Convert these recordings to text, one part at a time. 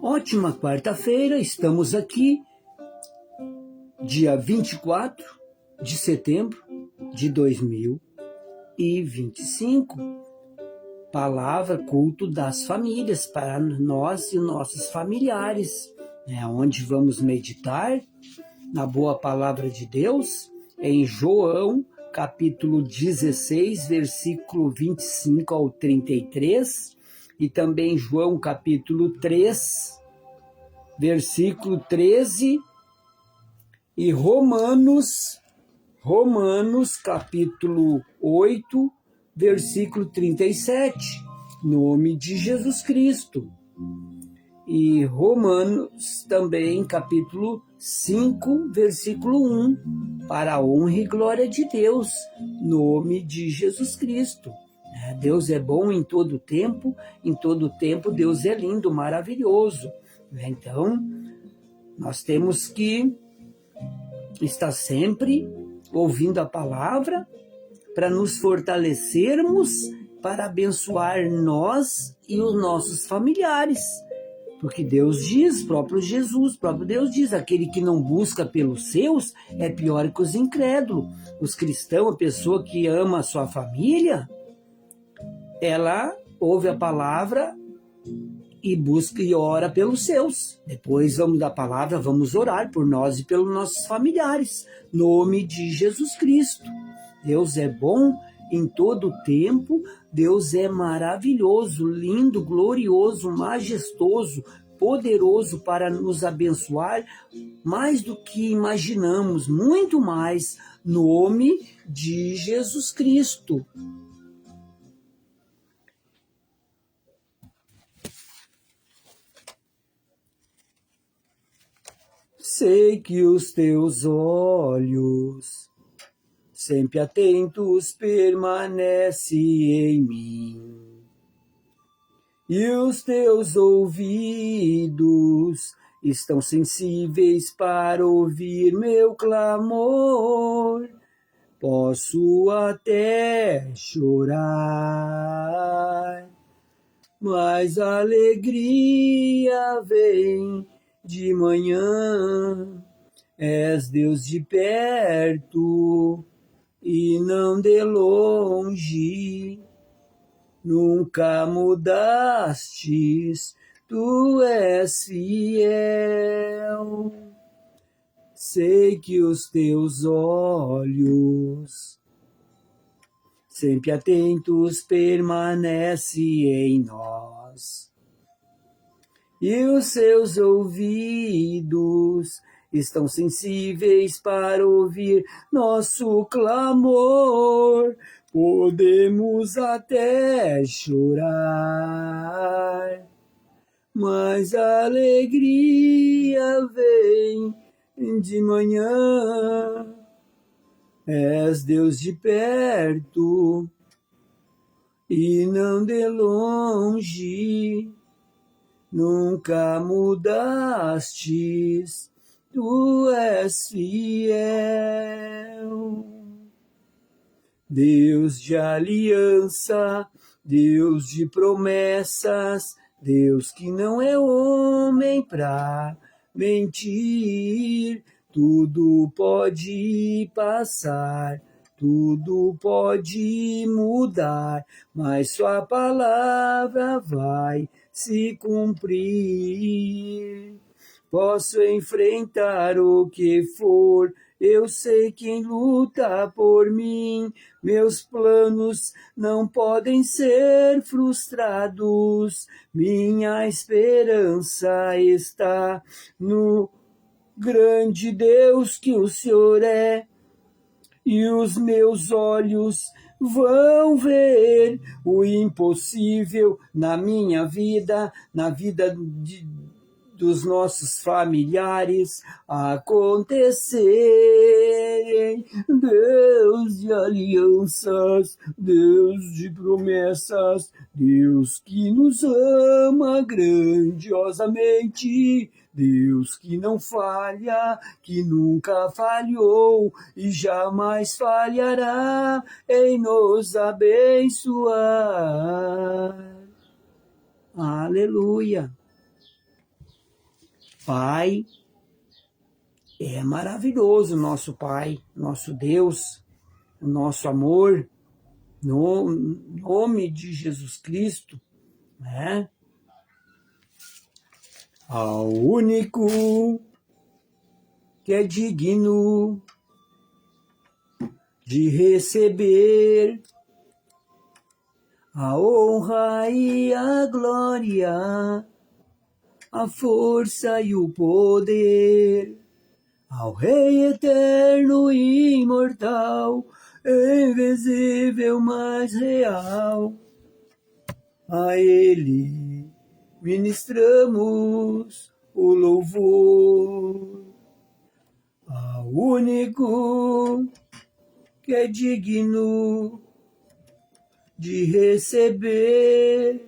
Ótima quarta-feira, estamos aqui, dia 24 de setembro de 2025. Palavra, culto das famílias, para nós e nossos familiares, onde vamos meditar na boa palavra de Deus, em João, capítulo 16, versículo 25 ao 33, e também João, capítulo 3, versículo 13, e Romanos, capítulo 8, versículo 37, nome de Jesus Cristo. E Romanos também, capítulo 5, versículo 1, para a honra e glória de Deus, nome de Jesus Cristo. Deus é bom em todo tempo Deus é lindo, maravilhoso. Então, nós temos que estar sempre ouvindo a palavra para nos fortalecermos, para abençoar nós e os nossos familiares. Porque Deus diz, próprio Deus diz, aquele que não busca pelos seus é pior que os incrédulos. Os cristãos, a pessoa que ama a sua família, ela ouve a palavra e busca e ora pelos seus. Depois vamos da palavra, vamos orar por nós e pelos nossos familiares. Nome de Jesus Cristo. Deus é bom em todo tempo, Deus é maravilhoso, lindo, glorioso, majestoso, poderoso para nos abençoar, mais do que imaginamos, muito mais, nome de Jesus Cristo. Sei que os teus olhos, sempre atentos, permanecem em mim, e os teus ouvidos estão sensíveis para ouvir meu clamor. Posso até chorar, mas a alegria vem de manhã. És Deus de perto e não de longe, nunca mudastes, tu és fiel. Sei que os teus olhos, sempre atentos, permanecem em nós, e os seus ouvidos estão sensíveis para ouvir nosso clamor. Podemos até chorar, mas a alegria vem de manhã. És Deus de perto e não de longe, nunca mudastes, tu és fiel. Deus de aliança, Deus de promessas, Deus que não é homem pra mentir. Tudo pode passar, tudo pode mudar, mas sua palavra vai se cumprir. Posso enfrentar o que for, eu sei quem luta por mim. Meus planos não podem ser frustrados. Minha esperança está no grande Deus que o Senhor é. E os meus olhos vão ver o impossível na minha vida, na vida dos nossos familiares acontecerem. Deus de alianças, Deus de promessas, Deus que nos ama grandiosamente, Deus que não falha, que nunca falhou e jamais falhará em nos abençoar. Aleluia! Pai, é maravilhoso nosso Pai, nosso Deus, o nosso amor, no nome de Jesus Cristo, né? Ao único que é digno de receber a honra e a glória, a força e o poder, ao Rei eterno e imortal, invisível, mas real. A Ele ministramos o louvor, ao único que é digno de receber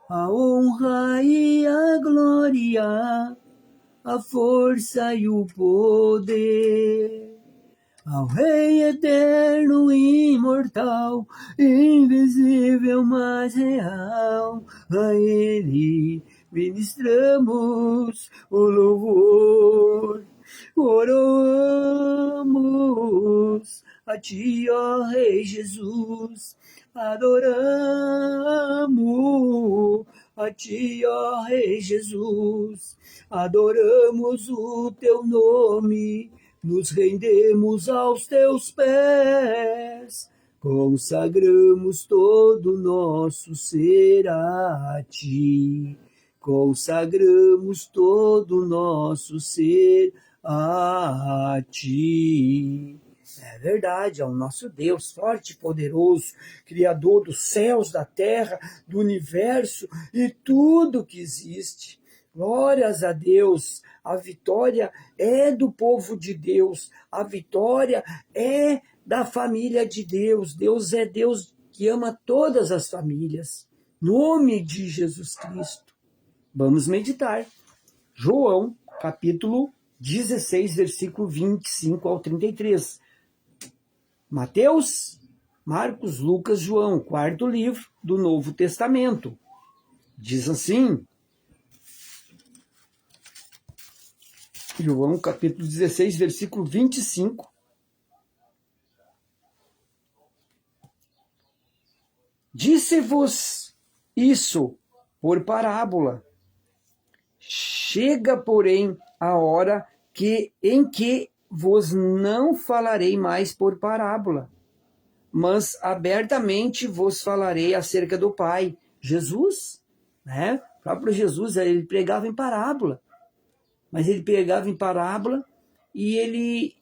a honra e a glória, a força e o poder, ao Rei eterno e imortal, invisível, mas real. A Ele ministramos o louvor. Oramos a Ti, ó Rei Jesus, adoramos a Ti, ó Rei Jesus, adoramos o Teu nome, nos rendemos aos Teus pés, consagramos todo o nosso ser a Ti, consagramos todo o nosso ser a Ti. É verdade, é o nosso Deus forte e poderoso, Criador dos céus, da terra, do universo e tudo que existe. Glórias a Deus, a vitória é do povo de Deus, a vitória é da família de Deus. Deus é Deus que ama todas as famílias. Nome de Jesus Cristo. Vamos meditar. João, capítulo 16, versículo 25 ao 33. Mateus, Marcos, Lucas, João, quarto livro do Novo Testamento. Diz assim, João, capítulo 16, versículo 25. Disse-vos isso por parábola. Chega, porém, a hora em que vos não falarei mais por parábola, mas abertamente vos falarei acerca do Pai. Jesus, né? O próprio Jesus, ele pregava em parábola. Mas ele pregava em parábola e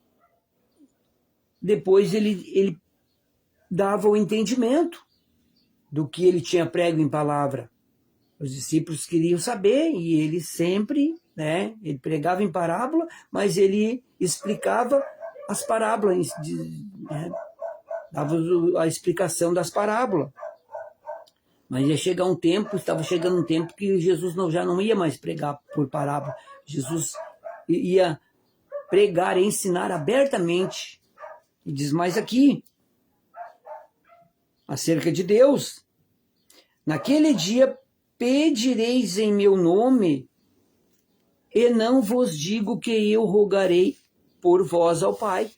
depois ele dava o entendimento do que ele tinha prego em palavra. Os discípulos queriam saber e ele sempre, né, ele pregava em parábola, mas ele explicava as parábolas, né, dava a explicação das parábolas. Mas estava chegando um tempo que Jesus já não ia mais pregar por parábola. Jesus ia pregar e ensinar abertamente. E diz mais aqui, acerca de Deus. Naquele dia pedireis em meu nome, e não vos digo que eu rogarei por vós ao Pai.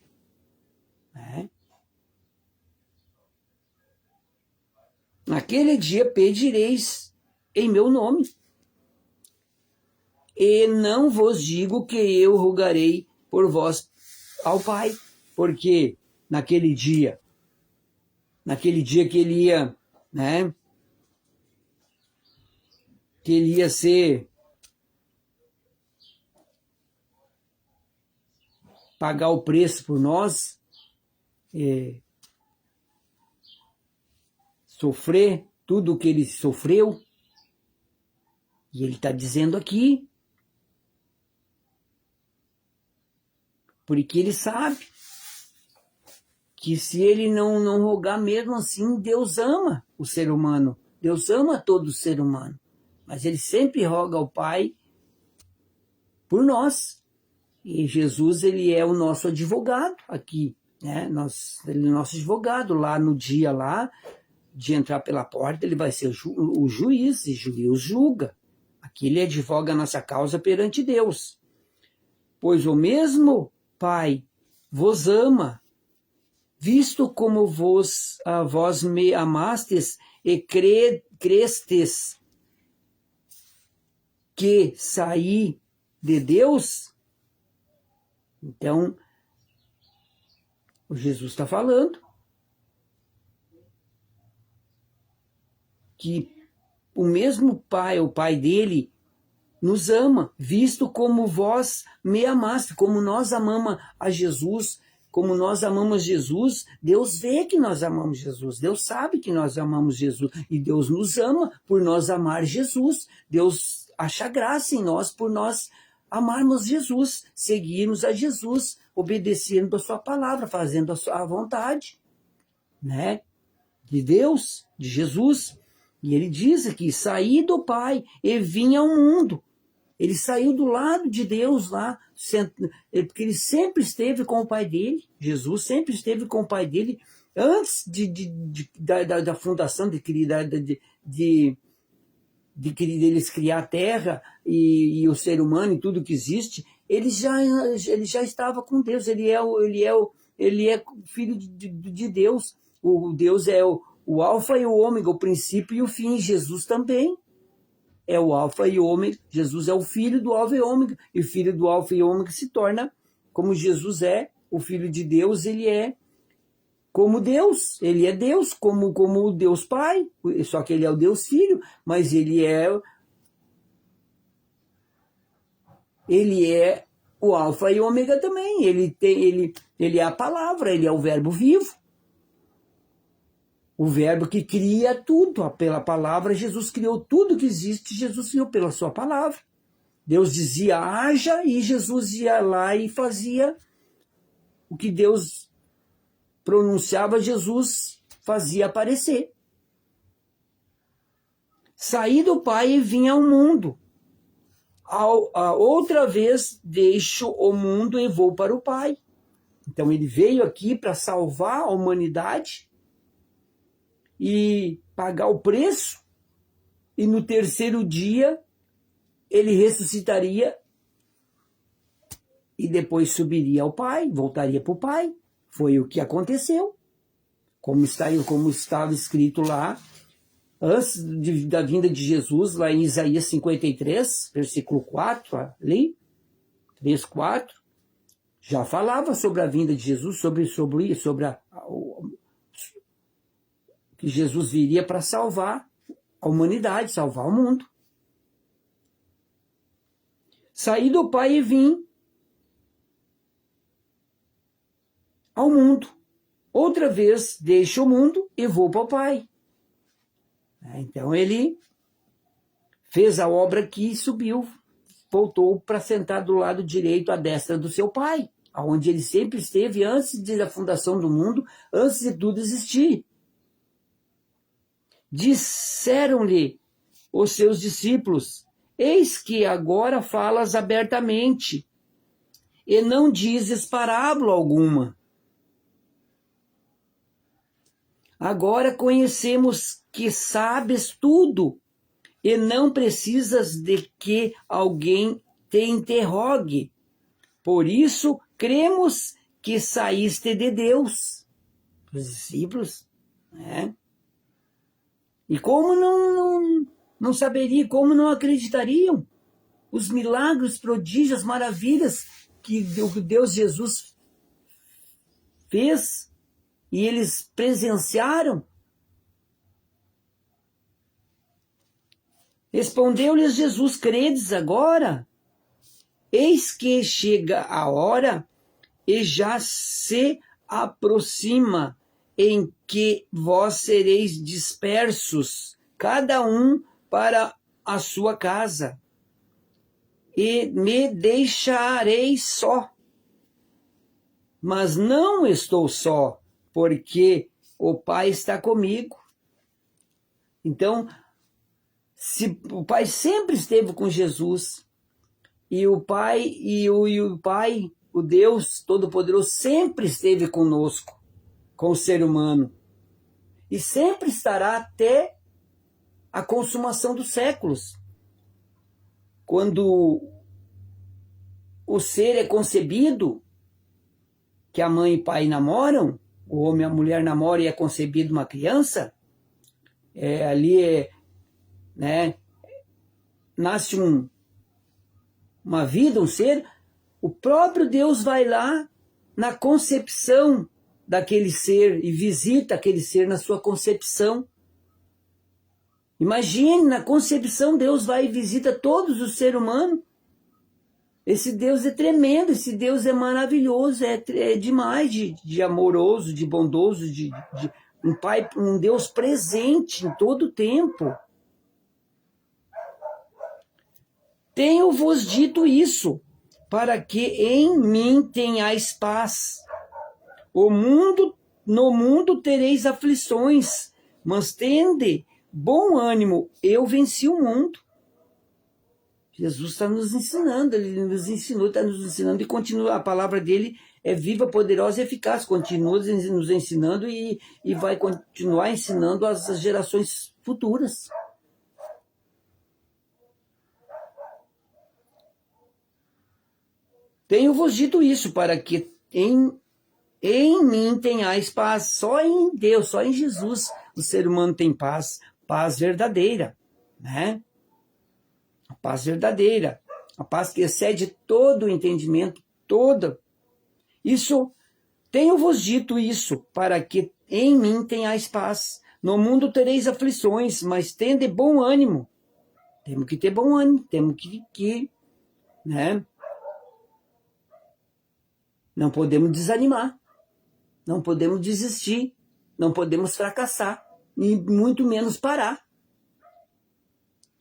Naquele dia pedireis em meu nome, e não vos digo que eu rogarei por vós ao Pai, porque naquele dia que ele ia, né, que ele ia pagar o preço por nós, sofrer tudo o que ele sofreu, e ele está dizendo aqui, porque ele sabe que se ele não rogar mesmo assim, Deus ama o ser humano, Deus ama todo ser humano, mas ele sempre roga ao Pai por nós. E Jesus, ele é o nosso advogado aqui, né? Ele é o nosso advogado lá no dia lá de entrar pela porta, ele vai ser o juiz, e o juiz julga Aqui ele advoga a nossa causa perante Deus. Pois o mesmo Pai vos ama, visto como vós me amastes e crestes que saí de Deus. Então, o Jesus está falando que o mesmo Pai, o Pai dele, nos ama, visto como vós me amaste, como nós amamos a Jesus, como nós amamos Jesus, Deus vê que nós amamos Jesus, Deus sabe que nós amamos Jesus, e Deus nos ama por nós amar Jesus, Deus acha graça em nós por nós amarmos Jesus, seguirmos a Jesus, obedecendo a sua palavra, fazendo a sua vontade, né? De Deus, de Jesus. E ele diz aqui, saí do Pai e vim ao mundo. Ele saiu do lado de Deus lá, porque ele sempre esteve com o Pai dele, Jesus sempre esteve com o Pai dele, antes da fundação, deles criar a terra e o ser humano e tudo que existe, ele já estava com Deus, ele é filho de Deus, o Deus é o alfa e o ômega, o princípio e o fim, Jesus também é o alfa e o ômega, Jesus é o filho do alfa e ômega, e o filho do alfa e ômega se torna, como Jesus é, o filho de Deus, ele é como Deus, ele é Deus, como o Deus Pai, só que ele é o Deus Filho, mas ele é o alfa e o ômega também, ele é a palavra, ele é o verbo vivo. O verbo que cria tudo, pela palavra, Jesus criou tudo que existe, Jesus criou pela sua palavra. Deus dizia, haja, e Jesus ia lá e fazia o que Deus pronunciava, Jesus fazia aparecer. Saí do Pai e vim ao mundo. Outra vez deixo o mundo e vou para o Pai. Então ele veio aqui para salvar a humanidade, e pagar o preço, e no terceiro dia ele ressuscitaria e depois subiria ao Pai, voltaria para o Pai. Foi o que aconteceu, como estava escrito lá, antes da vinda de Jesus, lá em Isaías 53, versículo 4, ali, 3, 4, já falava sobre a vinda de Jesus, sobre que Jesus viria para salvar a humanidade, salvar o mundo. Saí do Pai e vim ao mundo. Outra vez deixo o mundo e vou para o Pai. Então ele fez a obra aqui e subiu, voltou para sentar do lado direito à destra do seu Pai, onde ele sempre esteve antes da fundação do mundo, antes de tudo existir. Disseram-lhe os seus discípulos, eis que agora falas abertamente, e não dizes parábola alguma. Agora conhecemos que sabes tudo, e não precisas de que alguém te interrogue. Por isso, cremos que saíste de Deus. Os discípulos, né? E como não saberia, como não acreditariam? Os milagres, prodígios, maravilhas que o Deus Jesus fez e eles presenciaram. Respondeu-lhes Jesus, credes agora? Eis que chega a hora e já se aproxima em que vós sereis dispersos, cada um para a sua casa, e me deixareis só. Mas não estou só, porque o Pai está comigo. Então, se o Pai sempre esteve com Jesus, e o Pai, o Deus Todo-Poderoso, sempre esteve conosco, com o ser humano, e sempre estará até a consumação dos séculos. quando o ser é concebido, que a mãe e o pai namoram, o homem e a mulher namoram e é concebido uma criança, né, nasce uma vida, um ser, o próprio Deus vai lá na concepção daquele ser e visita aquele ser na sua concepção. Imagine, na concepção Deus vai e visita todos os seres humanos. Esse Deus é tremendo, esse Deus é maravilhoso, é demais de amoroso, de bondoso, de um Pai, um Deus presente em todo o tempo. Tenho-vos dito isso, para que em mim tenhais paz. No mundo tereis aflições, mas tende bom ânimo, eu venci o mundo. Jesus está nos ensinando, ele nos ensinou, está nos ensinando e continua, a palavra dele é viva, poderosa e eficaz, continua nos ensinando e vai continuar ensinando às gerações futuras. Tenho-vos dito isso, para que em mim tenhais paz. Só em Deus, só em Jesus, o ser humano tem paz, paz verdadeira, né? A paz verdadeira, a paz que excede todo o entendimento, toda. Isso, tenho-vos dito isso, para que em mim tenhais paz. No mundo tereis aflições, mas tende bom ânimo. Temos que ter bom ânimo, temos que, né? Não podemos desanimar, não podemos desistir, não podemos fracassar, e muito menos parar.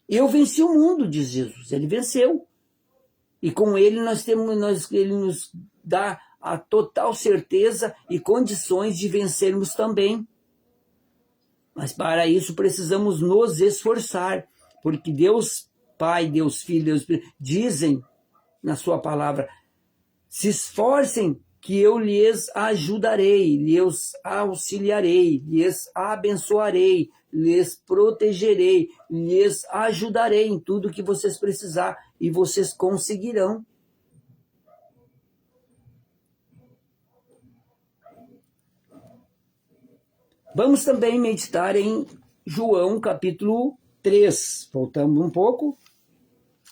Eu venci o mundo, diz Jesus, ele venceu. E com ele ele nos dá a total certeza e condições de vencermos também. Mas para isso precisamos nos esforçar, porque Deus Pai, Deus Filho, Deus Espírito, dizem na sua palavra, se esforcem que eu lhes ajudarei, lhes auxiliarei, lhes abençoarei, lhes protegerei, lhes ajudarei em tudo que vocês precisar e vocês conseguirão. Vamos também meditar em João capítulo 3. Voltamos um pouco.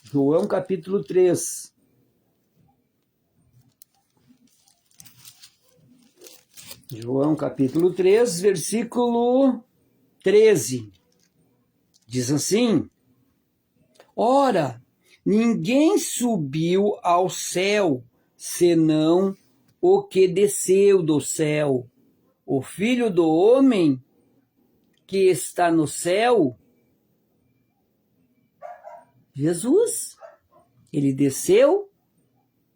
João capítulo 3. João capítulo 3, versículo 13. Diz assim: ora, ninguém subiu ao céu, senão o que desceu do céu, o Filho do Homem que está no céu. Jesus, ele desceu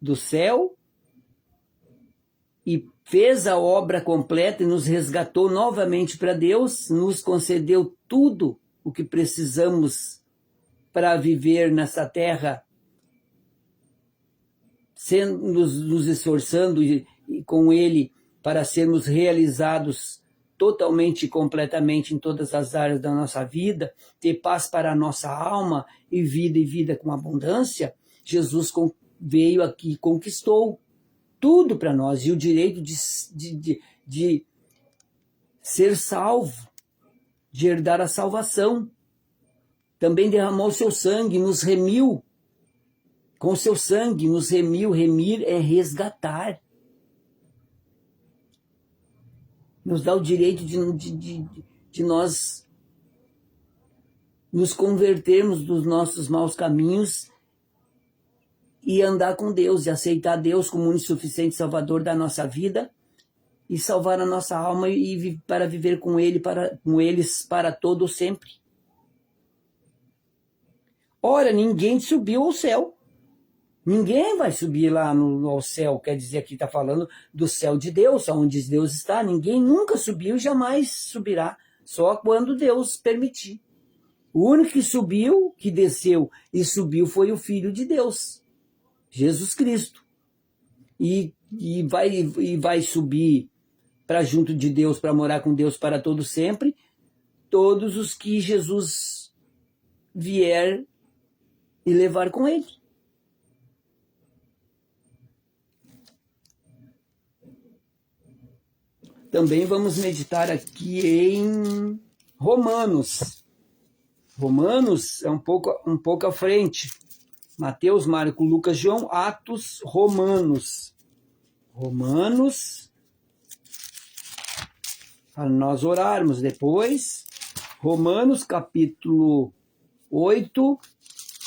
do céu e fez a obra completa e nos resgatou novamente para Deus, nos concedeu tudo o que precisamos para viver nessa terra, nos esforçando e com Ele para sermos realizados totalmente e completamente em todas as áreas da nossa vida, ter paz para a nossa alma e vida com abundância. Jesus veio aqui e conquistou tudo para nós, e o direito de ser salvo, de herdar a salvação. Também derramou o seu sangue, nos remiu. Com o seu sangue nos remiu. Remir é resgatar. Nos dá o direito de nós nos convertermos dos nossos maus caminhos e andar com Deus, e aceitar Deus como único e suficiente Salvador da nossa vida, e salvar a nossa alma e para viver com Ele, com eles para todo sempre. Ora, ninguém subiu ao céu. Ninguém vai subir lá ao céu, quer dizer, aqui está falando do céu de Deus, onde Deus está. Ninguém nunca subiu e jamais subirá, só quando Deus permitir. O único que subiu, que desceu e subiu foi o Filho de Deus, Jesus Cristo. E vai subir para junto de Deus, para morar com Deus para todo sempre, todos os que Jesus vier e levar com ele. Também vamos meditar aqui em Romanos. Romanos é um pouco à frente. Mateus, Marcos, Lucas, João, Atos, Romanos. Romanos, para nós orarmos depois. Romanos, capítulo 8,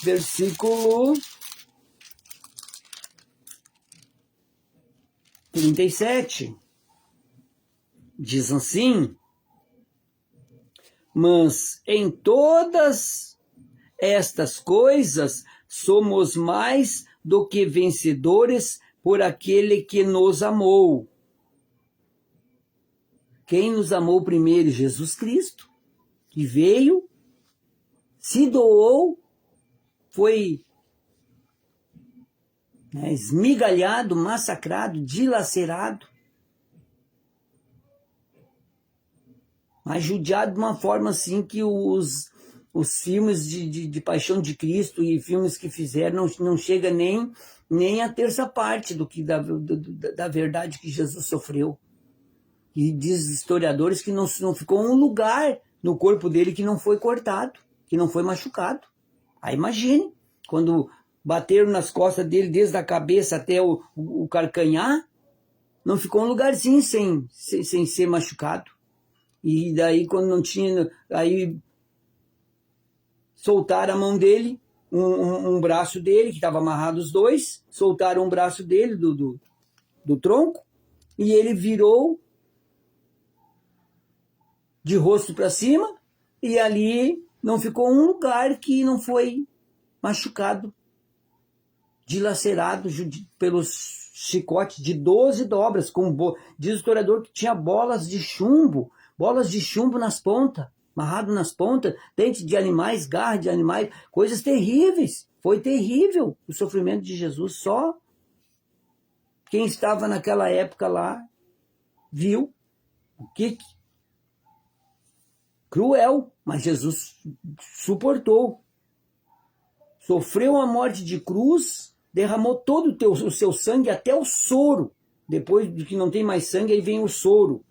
versículo 37. Diz assim: mas em todas estas coisas somos mais do que vencedores por aquele que nos amou. Quem nos amou primeiro? Jesus Cristo, que veio, se doou, foi esmigalhado, massacrado, dilacerado, mas judiado de uma forma assim que os filmes de Paixão de Cristo e filmes que fizeram não chega nem a terça parte do que da verdade que Jesus sofreu. E diz historiadores que não ficou um lugar no corpo dele que não foi cortado, que não foi machucado. Aí imagine, quando bateram nas costas dele desde a cabeça até o calcanhar, não ficou um lugarzinho sem ser machucado. E daí quando não tinha, aí soltaram a mão dele, um braço dele, que estava amarrado os dois, soltaram um braço dele do tronco, e ele virou de rosto para cima, e ali não ficou um lugar que não foi machucado, dilacerado pelos chicotes de 12 dobras, diz o historiador que tinha bolas de chumbo nas pontas, amarrado nas pontas, dentes de animais, garras de animais, coisas terríveis. Foi terrível o sofrimento de Jesus. Só quem estava naquela época lá viu o que cruel, mas Jesus suportou. Sofreu a morte de cruz, derramou todo o seu sangue até o soro. Depois de que não tem mais sangue, aí vem o soro.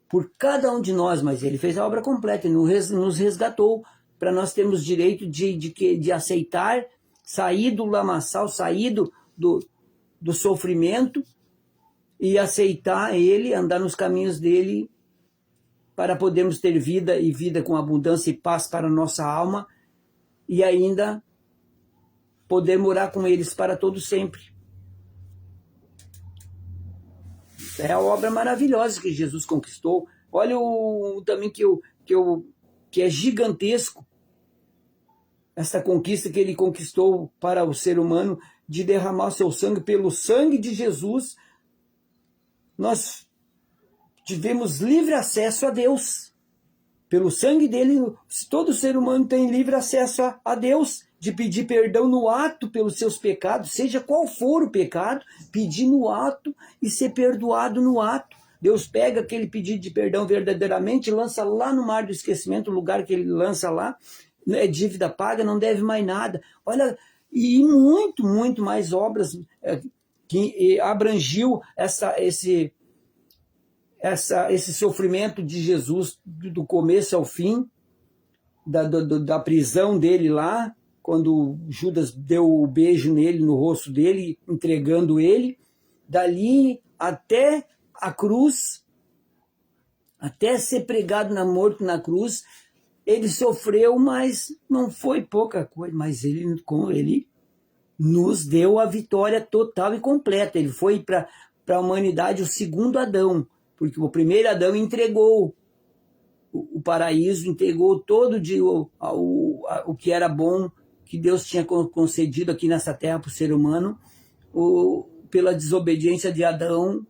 Por cada um de nós, mas ele fez a obra completa, ele nos resgatou, para nós termos direito de aceitar, sair do lamaçal, sair do sofrimento e aceitar ele, andar nos caminhos dele, para podermos ter vida e vida com abundância e paz para a nossa alma, e ainda poder morar com eles para todo sempre. É a obra maravilhosa que Jesus conquistou. Olha também que é gigantesco essa conquista que ele conquistou para o ser humano, de derramar o seu sangue. Pelo sangue de Jesus, nós tivemos livre acesso a Deus. Pelo sangue dele, todo ser humano tem livre acesso a Deus, de pedir perdão no ato pelos seus pecados, seja qual for o pecado, pedir no ato e ser perdoado no ato. Deus pega aquele pedido de perdão verdadeiramente, lança lá no mar do esquecimento, o lugar que ele lança lá, é dívida paga, não deve mais nada. Olha, e muito, muito mais obras que abrangiu esse sofrimento de Jesus do começo ao fim, da prisão dele lá, quando Judas deu o beijo nele, no rosto dele, entregando ele, dali até a cruz, até ser pregado morto na cruz, ele sofreu, mas não foi pouca coisa, mas ele nos deu a vitória total e completa. Ele foi para a humanidade o segundo Adão, porque o primeiro Adão entregou o paraíso, entregou todo o que era bom, que Deus tinha concedido aqui nessa terra para o ser humano, pela desobediência de Adão,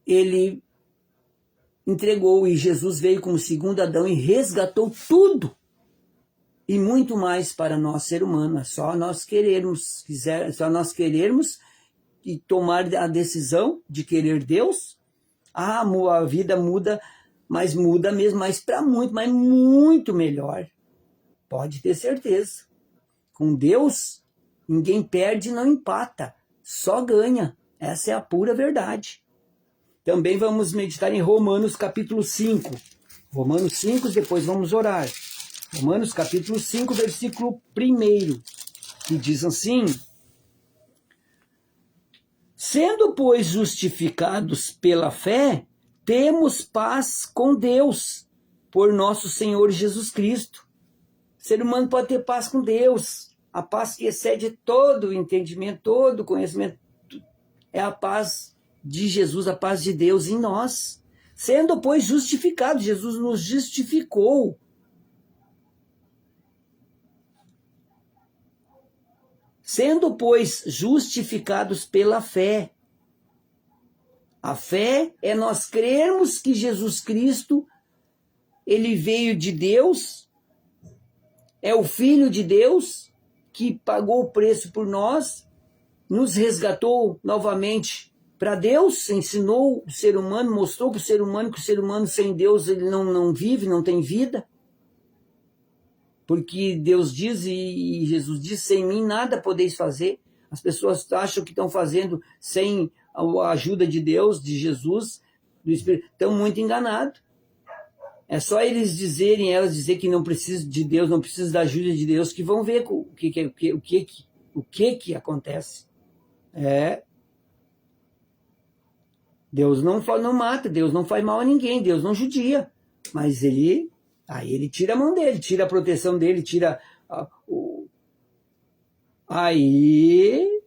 ele entregou, e Jesus veio como segundo Adão e resgatou tudo, e muito mais para nós, ser humano. É só nós querermos, e tomar a decisão de querer Deus. A vida muda, mas muda mesmo, mas para muito melhor. Pode ter certeza. Com Deus, ninguém perde, não empata, só ganha. Essa é a pura verdade. Também vamos meditar em Romanos capítulo 5. Romanos 5, depois vamos orar. Romanos capítulo 5, versículo 1, que diz assim: sendo, pois, justificados pela fé, temos paz com Deus, por nosso Senhor Jesus Cristo. O ser humano pode ter paz com Deus, a paz que excede todo o entendimento, todo o conhecimento. É a paz de Jesus, a paz de Deus em nós. Sendo, pois, justificados, Jesus nos justificou. Sendo, pois, justificados pela fé. A fé é nós crermos que Jesus Cristo, ele veio de Deus, é o Filho de Deus, que pagou o preço por nós, nos resgatou novamente para Deus, ensinou o ser humano, mostrou para o ser humano que o ser humano sem Deus ele não vive, não tem vida. Porque Deus diz e Jesus diz, sem mim nada podeis fazer. As pessoas acham que estão fazendo sem a ajuda de Deus, de Jesus, do Espírito. Estão muito enganados. É só elas dizer que não precisam de Deus, não precisam da ajuda de Deus, que vão ver o que acontece. Deus não mata, Deus não faz mal a ninguém, Deus não judia. Mas ele tira a mão dele, tira a proteção dele, tira e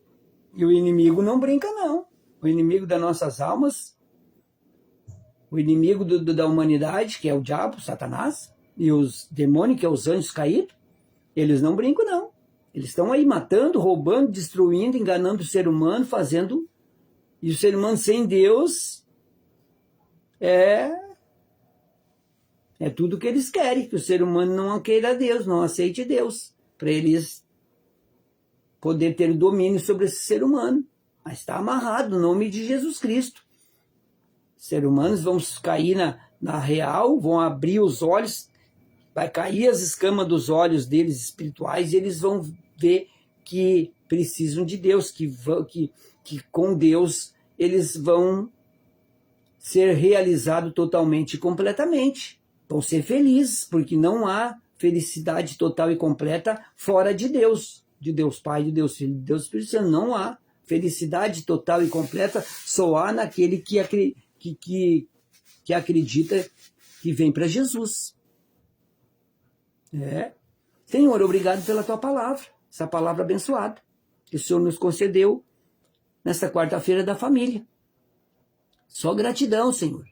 o inimigo não brinca, não. O inimigo das nossas almas, o inimigo da humanidade, que é o diabo, Satanás, e os demônios, que é os anjos caídos, eles não brincam, não. Eles estão aí matando, roubando, destruindo, enganando o ser humano, fazendo... E o ser humano sem Deus é tudo que eles querem, que o ser humano não queira Deus, não aceite Deus, para eles poder ter domínio sobre esse ser humano. Mas está amarrado no nome de Jesus Cristo. Os seres humanos vão cair na real, vão abrir os olhos, vai cair as escamas dos olhos deles espirituais e eles vão ver que precisam de Deus, que com Deus eles vão ser realizados totalmente e completamente. Vão ser felizes, porque não há felicidade total e completa fora de Deus Pai, de Deus Filho, de Deus Espírito Santo. Não há felicidade total e completa, só há naquele que acredita que vem para Jesus. Senhor, obrigado pela tua palavra, essa palavra abençoada que o Senhor nos concedeu nesta quarta-feira da família. Só gratidão, Senhor.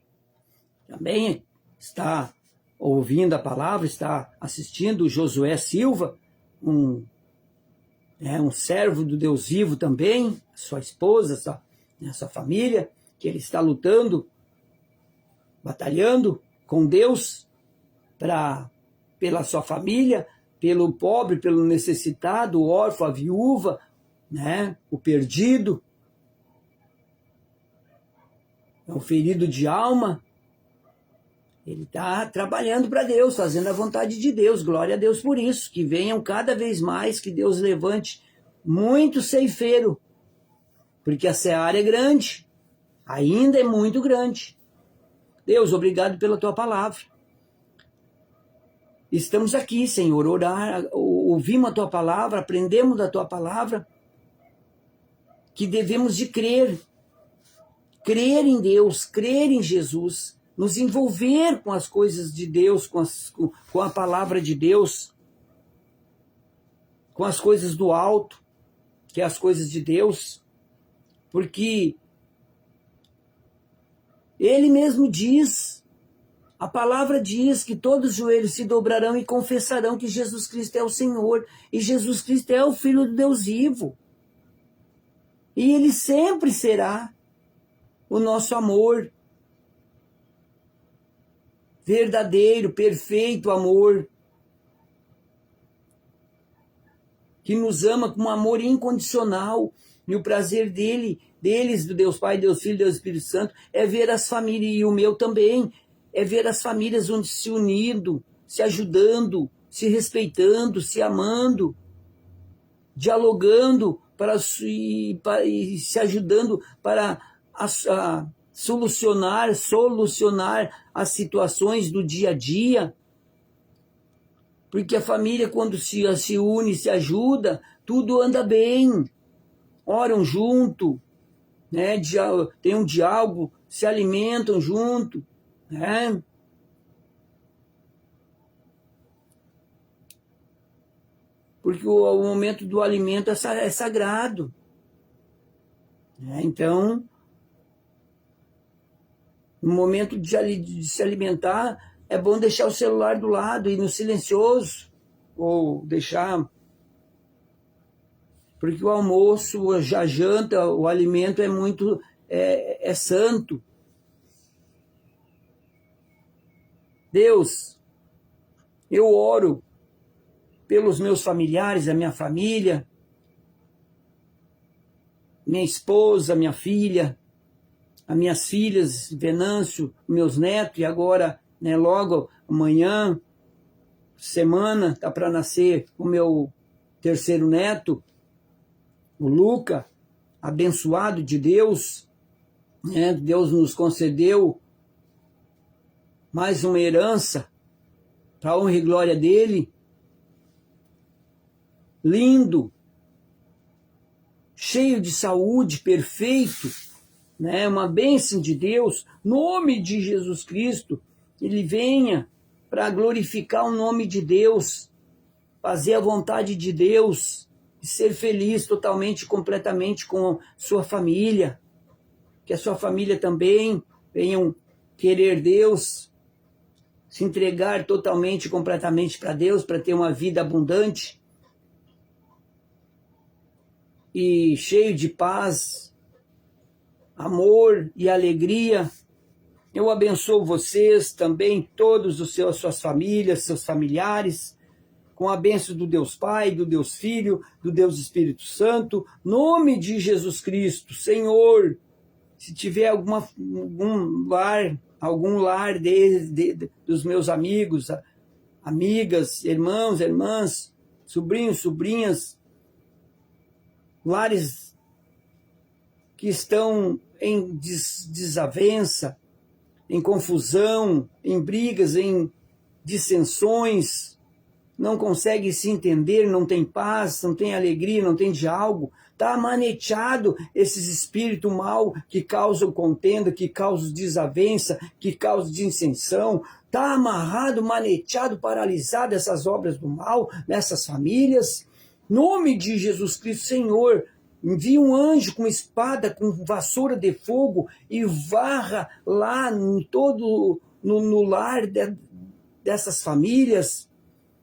Também está ouvindo a palavra, está assistindo o Josué Silva, um servo do Deus vivo também, sua esposa, sua família, que ele está lutando, batalhando com Deus pela sua família, pelo pobre, pelo necessitado, o órfão, a viúva, o perdido, o ferido de alma. Ele está trabalhando para Deus, fazendo a vontade de Deus. Glória a Deus por isso. Que venham cada vez mais, que Deus levante muito ceifeiro. Porque a seara é grande. Ainda é muito grande. Deus, obrigado pela tua palavra. Estamos aqui, Senhor, ouvimos a tua palavra, aprendemos da tua palavra, que devemos de crer em Deus, crer em Jesus, nos envolver com as coisas de Deus, com a palavra de Deus, com as coisas do alto, que é as coisas de Deus, porque Ele mesmo diz, a palavra diz que todos os joelhos se dobrarão e confessarão que Jesus Cristo é o Senhor, e Jesus Cristo é o Filho do Deus vivo, e Ele sempre será o nosso amor, verdadeiro, perfeito amor, que nos ama com um amor incondicional, e o prazer deles, do Deus Pai, Deus Filho, Deus Espírito Santo, é ver as famílias, e o meu também, é ver as famílias onde se unindo, se ajudando, se respeitando, se amando, dialogando e se ajudando para solucionar as situações do dia a dia. Porque a família, quando se une, se ajuda, tudo anda bem. Oram junto, né? Tem um diálogo, se alimentam junto, né? Porque o momento do alimento é sagrado, né? Então, no momento de se alimentar, é bom deixar o celular do lado e no silencioso, ou deixar... Porque o almoço, a janta, o alimento é muito... é santo. Deus, eu oro pelos meus familiares, a minha família, minha esposa, minha filha, as minhas filhas, Venâncio, meus netos, e agora, né, logo amanhã, semana, está para nascer o meu terceiro neto, o Luca, abençoado de Deus, né? Deus nos concedeu mais uma herança para a honra e glória dele, lindo, cheio de saúde, perfeito, né? Uma bênção de Deus, nome de Jesus Cristo, ele venha para glorificar o nome de Deus, fazer a vontade de Deus, e ser feliz totalmente, completamente com sua família, que a sua família também venham querer Deus, se entregar totalmente, completamente para Deus, para ter uma vida abundante e cheio de paz, amor e alegria. Eu abençoo vocês também, todos as suas famílias, seus familiares, com a bênção do Deus Pai, do Deus Filho, do Deus Espírito Santo, nome de Jesus Cristo. Senhor, se tiver algum lar dos meus amigos, amigas, irmãos, irmãs, sobrinhos, sobrinhas, lares que estão em desavença, em confusão, em brigas, em dissensões, não consegue se entender, não tem paz, não tem alegria, não tem diálogo, está maneteado esses espíritos mal que causam contenda, que causam desavença, que causam dissensão, está amarrado, maneteado, paralisado essas obras do mal nessas famílias. Nome de Jesus Cristo, Senhor, envia um anjo com espada, com vassoura de fogo e varra lá no lar dessas famílias.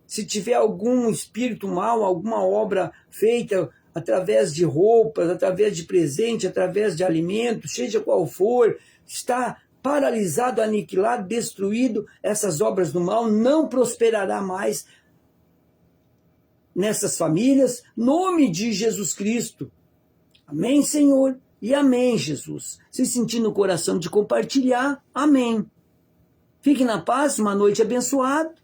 Se tiver algum espírito mal, alguma obra feita através de roupas, através de presente, através de alimento, seja qual for, está paralisado, aniquilado, destruído, essas obras do mal, não prosperará mais nessas famílias, nome de Jesus Cristo. Amém, Senhor? E amém, Jesus. Se sentir no coração de compartilhar, amém. Fique na paz, uma noite abençoada.